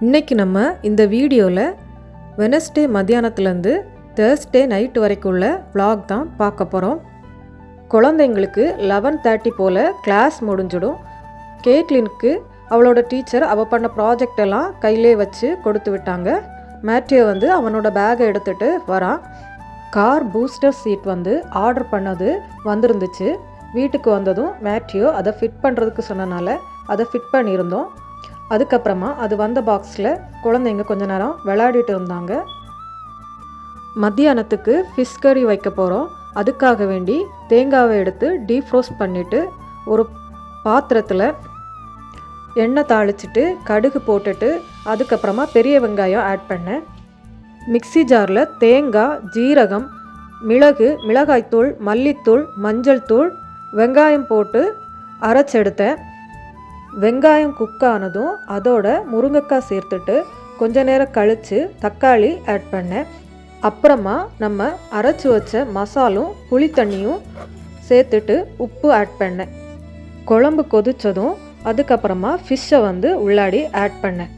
இன்றைக்கி நம்ம இந்த வீடியோவில் வெனஸ்டே மத்தியானத்துலேருந்து தேர்ஸ்டே நைட்டு வரைக்கும் உள்ள vlog தான் பார்க்க போகிறோம். குழந்தைங்களுக்கு 11:30 போல் கிளாஸ் முடிஞ்சிடும். கேட்லினுக்கு அவளோட டீச்சர் அவள் பண்ண ப்ராஜெக்ட் எல்லாம் கையிலே வச்சு கொடுத்து விட்டாங்க. மேட்டியோ அவனோட பேக்கை எடுத்துகிட்டு வரான். கார் பூஸ்டர் சீட் ஆர்டர் பண்ணது வந்துருந்துச்சு. வீட்டுக்கு வந்ததும் மேட்டியோ அதை ஃபிட் பண்ணுறதுக்கு சொன்னனால அதை ஃபிட் பண்ணியிருந்தோம். அதுக்கப்புறமா அது வந்த பாக்ஸில் குழந்தைங்க கொஞ்ச நேரம் விளையாடிட்டு இருந்தாங்க. மத்தியானத்துக்கு ஃபிஷ் கறி வைக்க போகிறோம். அதுக்காக வேண்டி தேங்காவை எடுத்து டீஃப்ரோஸ்ட் பண்ணிவிட்டு ஒரு பாத்திரத்தில் எண்ணெய் தாளிச்சிட்டு கடுகு போட்டுட்டு அதுக்கப்புறமா பெரிய வெங்காயம் ஆட் பண்ணேன். மிக்ஸி ஜாரில் தேங்காய், ஜீரகம், மிளகு, மிளகாய்த்தூள், மல்லித்தூள், மஞ்சள் தூள், வெங்காயம் போட்டு அரைச்செடுத்தேன். வெங்காயம் குக் ஆனதும் அதோட முருங்கைக்காய் சேர்த்துட்டு கொஞ்ச நேரம் கழித்து தக்காளி ஆட் பண்ணேன். அப்புறமா நம்ம அரைச்சி வச்ச மசாலும் புளி தண்ணியும் சேர்த்துட்டு உப்பு ஆட் பண்ணேன். குழம்பு கொதித்ததும் அதுக்கப்புறமா ஃபிஷ்ஷை உள்ளாடி ஆட் பண்ணேன்.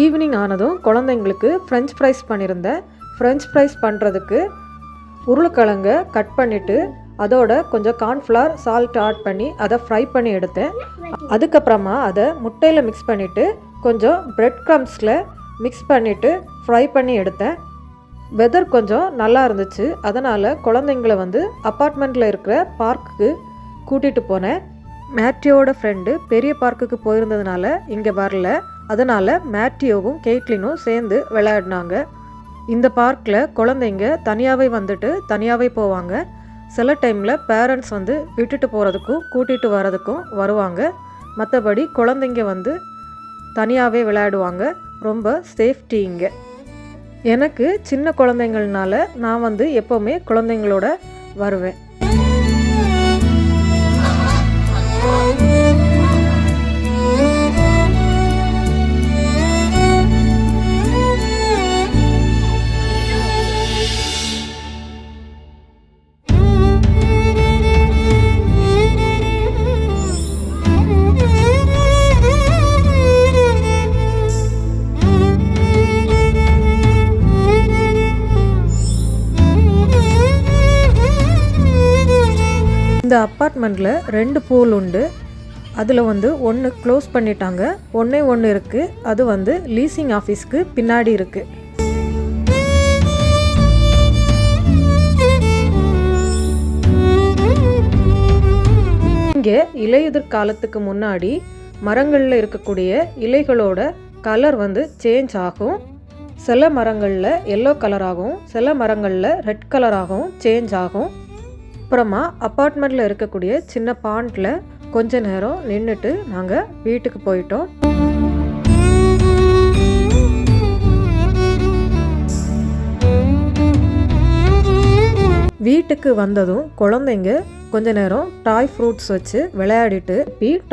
ஈவினிங் ஆனதும் குழந்தைங்களுக்கு ஃப்ரெஞ்ச் ஃப்ரைஸ் பண்ணியிருந்தேன். ஃப்ரெஞ்ச் ஃப்ரைஸ் பண்ணுறதுக்கு உருளைக்கிழங்கை கட் பண்ணிவிட்டு அதோட கொஞ்சம் கார்ன்ஃப்ளவர் சால்ட் ஆட் பண்ணி அதை ஃப்ரை பண்ணி எடுத்தேன். அதுக்கப்புறமா அதை முட்டையில் மிக்ஸ் பண்ணிவிட்டு கொஞ்சம் பிரெட் க்ரம்ஸில் மிக்ஸ் பண்ணிவிட்டு ஃப்ரை பண்ணி எடுத்தேன். வெதர் கொஞ்சம் நல்லா இருந்துச்சு. அதனால் குழந்தைங்களை அப்பார்ட்மெண்ட்டில் இருக்கிற பார்க்குக்கு கூட்டிகிட்டு போனேன். மேட்டியோட ஃப்ரெண்டு பெரிய பார்க்குக்கு போயிருந்ததுனால இங்கே வரல. அதனால் மேட்டியோவும் கேட்லினும் சேர்ந்து விளையாடினாங்க. இந்த பார்க்கில் குழந்தைங்க தனியாகவே தனியாகவே போவாங்க. சில டைமில் பேரண்ட்ஸ் விட்டுட்டு போகிறதுக்கும் கூட்டிகிட்டு வரதுக்கும் வருவாங்க. மற்றபடி குழந்தைங்க தனியாகவே விளையாடுவாங்க. ரொம்ப சேஃப்டி இங்கே. எனக்கு சின்ன குழந்தைங்கள்னால நான் எப்போவுமே குழந்தைங்களோட வருவேன். இந்த அப்பார்ட்மெண்ட்டில் 2 பூல் உண்டு. அதில் ஒன்று க்ளோஸ் பண்ணிட்டாங்க. ஒன்று இருக்குது. அது லீசிங் ஆஃபீஸ்க்கு பின்னாடி இருக்குது. இங்கே இலையுதிர் காலத்துக்கு முன்னாடி மரங்களில் இருக்கக்கூடிய இலைகளோட கலர் சேஞ்ச் ஆகும். சில மரங்களில் எல்லோ கலராகவும் சில மரங்களில் ரெட் கலராகவும் சேஞ்ச் ஆகும். அப்புறமா அப்பார்ட்மெண்ட்டில் இருக்கக்கூடிய சின்ன பாண்டில் கொஞ்ச நேரம் நின்றுட்டு நாங்கள் வீட்டுக்கு போயிட்டோம். வீட்டுக்கு வந்ததும் குழந்தைங்க கொஞ்ச நேரம் டாய் ஃப்ரூட்ஸ் வச்சு விளையாடிட்டு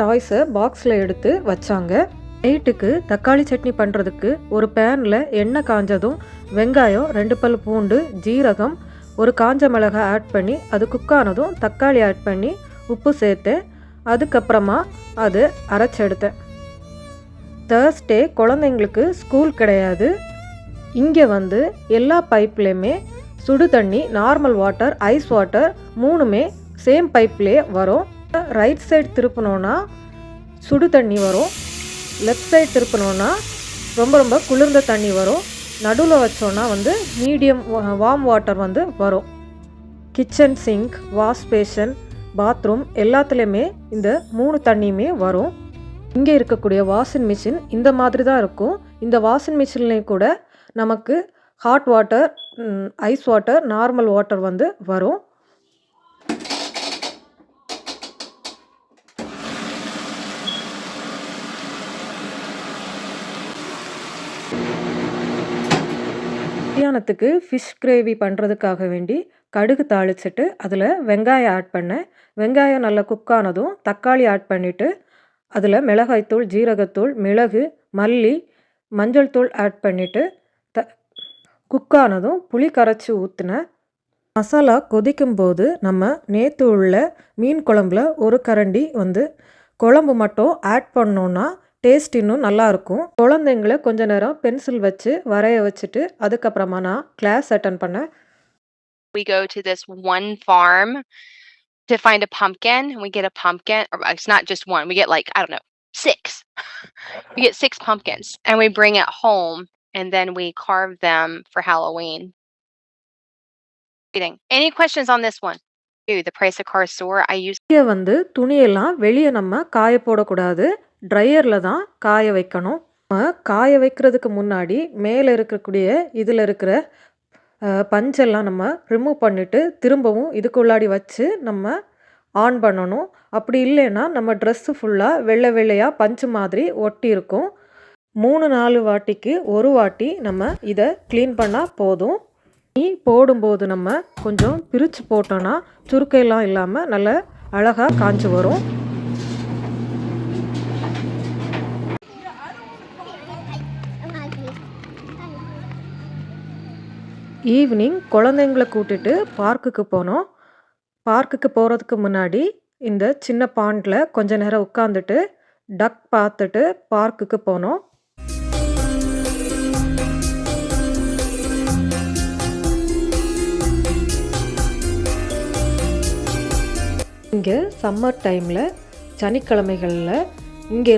டாய்ஸை பாக்ஸில் எடுத்து வச்சாங்க. நைட்டுக்கு தக்காளி சட்னி பண்ணுறதுக்கு ஒரு பேனில் எண்ணெய் காஞ்சதும் வெங்காயம், 2 பல் பூண்டு, ஜீரகம், ஒரு காஞ்ச மிளகாய் ஆட் பண்ணி அது குக்கானதும் தக்காளி ஆட் பண்ணி உப்பு சேர்த்தேன். அதுக்கப்புறமா அது அரைச்செடுத்தேன். தேர்ஸ்டே குழந்தைங்களுக்கு ஸ்கூல் கிடையாது. இங்கே எல்லா பைப்லேயுமே சுடு தண்ணி, நார்மல் வாட்டர், ஐஸ் வாட்டர் 3மே சேம் பைப்லேயே வரும். ரைட் சைடு திருப்பினோன்னா சுடு தண்ணி வரும். லெஃப்ட் சைடு திருப்பினோன்னா ரொம்ப ரொம்ப குளிர்ந்த தண்ணி வரும். நடுவில் வச்சோன்னா மீடியம் வார்ம் வாட்டர் வரும். Kitchen sink, wash basin, bathroom எல்லாத்துலேயுமே இந்த 3 தண்ணியுமே வரும். இங்கே இருக்கக்கூடிய வாஷிங் மிஷின் இந்த மாதிரி தான் இருக்கும். இந்த வாஷிங் மிஷின்லேயும் கூட நமக்கு hot water, ice water, normal water வரும். மத்தியானத்துக்கு ஃபிஷ் கிரேவி பண்ணுறதுக்காக வேண்டி கடுகு தாளிச்சிட்டு அதில் வெங்காயம் ஆட் பண்ணேன். வெங்காயம் நல்லா குக் ஆனதும் தக்காளி ஆட் பண்ணிவிட்டு அதில் மிளகாய்த்தூள், ஜீரகத்தூள், மிளகு, மல்லி, மஞ்சள் தூள் ஆட் பண்ணிவிட்டு குக்கானதும் புளி கரைச்சி ஊற்றினேன். மசாலா கொதிக்கும்போது நம்ம நேற்று உள்ள மீன் குழம்புல ஒரு கரண்டி குழம்பு மட்டும் ஆட் பண்ணோன்னா டேஸ்ட் இன்னும் நல்லாயிருக்கும். குழந்தைங்கள கொஞ்ச நேரம் பென்சில் வச்சு வரைய வச்சுட்டு அதுக்கப்புறமா நான் கிளாஸ் அட்டன் பண்ணேன். We go to this one farm to find a pumpkin, and we get a pumpkin, or it's not just one, we get like, I don't know, 6. We get 6 pumpkins, and we bring it home, and then we carve them for Halloween. Any questions on this one? Ooh, the price of car store, I use. இங்கே துணியெல்லாம் வெளியே நம்ம காய போடக்கூடாது, ட்ரையரில் தான் காய வைக்கணும். நம்ம காய வைக்கிறதுக்கு முன்னாடி மேலே இருக்கக்கூடிய இதில் இருக்கிற பஞ்செல்லாம் நம்ம ரிமூவ் பண்ணிவிட்டு திரும்பவும் இதுக்குள்ளாடி வச்சு நம்ம ஆன் பண்ணணும். அப்படி இல்லைன்னா நம்ம ட்ரெஸ்ஸு ஃபுல்லாக வெள்ளை வெள்ளையாக பஞ்சு மாதிரி ஒட்டி இருக்கும். 3-4 வாட்டிக்கு ஒரு வாட்டி நம்ம இதை க்ளீன் பண்ணால் போதும். போடும்போது நம்ம கொஞ்சம் பிரித்து போட்டோன்னா சுருக்கையெல்லாம் இல்லாமல் நல்ல அழகாக காஞ்சி வரும். ஈவினிங் குழந்தைங்கள கூட்டிட்டு பார்க்குக்கு போனோம். பார்க்குக்கு போகிறதுக்கு முன்னாடி இந்த சின்ன பாண்டில் கொஞ்ச நேரம் உட்காந்துட்டு டக் பார்த்துட்டு பார்க்குக்கு போனோம். இங்கே சம்மர் டைமில் சனிக்கிழமைகளில் இங்கே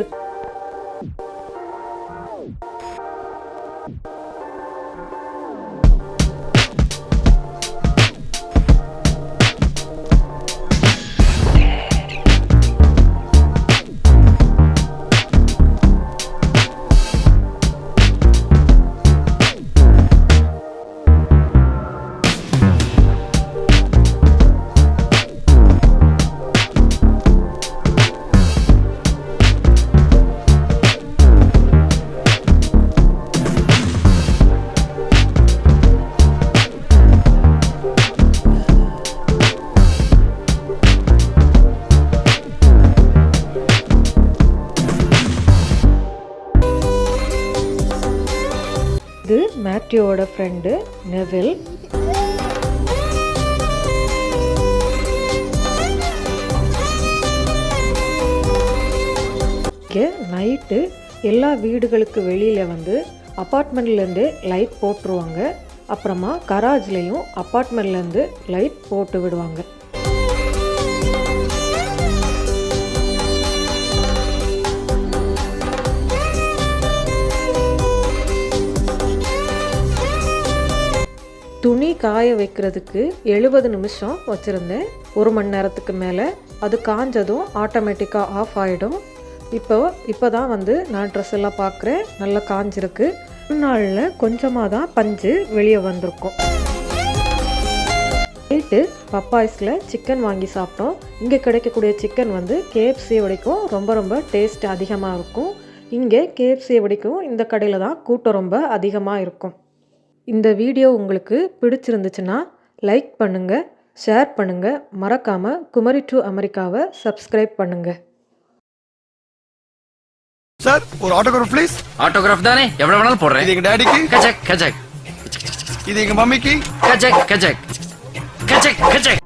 இது மேத்யூவோட ஃப்ரெண்டு நெவில். இங்கே நைட்டு எல்லா வீடுகளுக்கு வெளியில் அப்பார்ட்மெண்ட்லேருந்து லைட் போட்டுருவாங்க. அப்புறமா கராஜ்லேயும் அப்பார்ட்மெண்ட்லேருந்து லைட் போட்டு விடுவாங்க. துணி காய வைக்கிறதுக்கு 70 நிமிஷம் வச்சுருந்தேன். 1 மணி நேரத்துக்கு மேலே அது காஞ்சதும் ஆட்டோமேட்டிக்காக ஆஃப் ஆகிடும். இப்போ தான் நான் ட்ரெஸ் எல்லாம் பார்க்குறேன், நல்லா காஞ்சிருக்கு. ஒரு நாளில் கொஞ்சமாக தான் பஞ்சு வெளியே வந்திருக்கும். நைட்டு பப்பாய்ஸில் சிக்கன் வாங்கி சாப்பிட்டோம். இங்கே கிடைக்கக்கூடிய சிக்கன் KFC வரைக்கும் ரொம்ப ரொம்ப டேஸ்ட் அதிகமாக இருக்கும். இங்கே KFC வரைக்கும் இந்த கடையில் தான் கூட்டம் ரொம்ப அதிகமாக இருக்கும். இந்த வீடியோ உங்களுக்கு பிடிச்சிருந்துச்சுன்னா லைக் பண்ணுங்கள், ஷேர் பண்ணுங்கள், மறக்காமல் குமரி டு அமெரிக்காவை சப்ஸ்கிரைப் பண்ணுங்கள். சார் ஒரு ஆட்டோகிராஃப் ப்ளீஸ். ஆட்டோகிராஃப் தானே, எவ்வளவு வேணாலும் போடுறேன். இது எங்க டாடிக்கு. கஜக் கஜக். இது எங்க மம்மிக்கு. கஜக் கஜக் கஜக் கஜக்.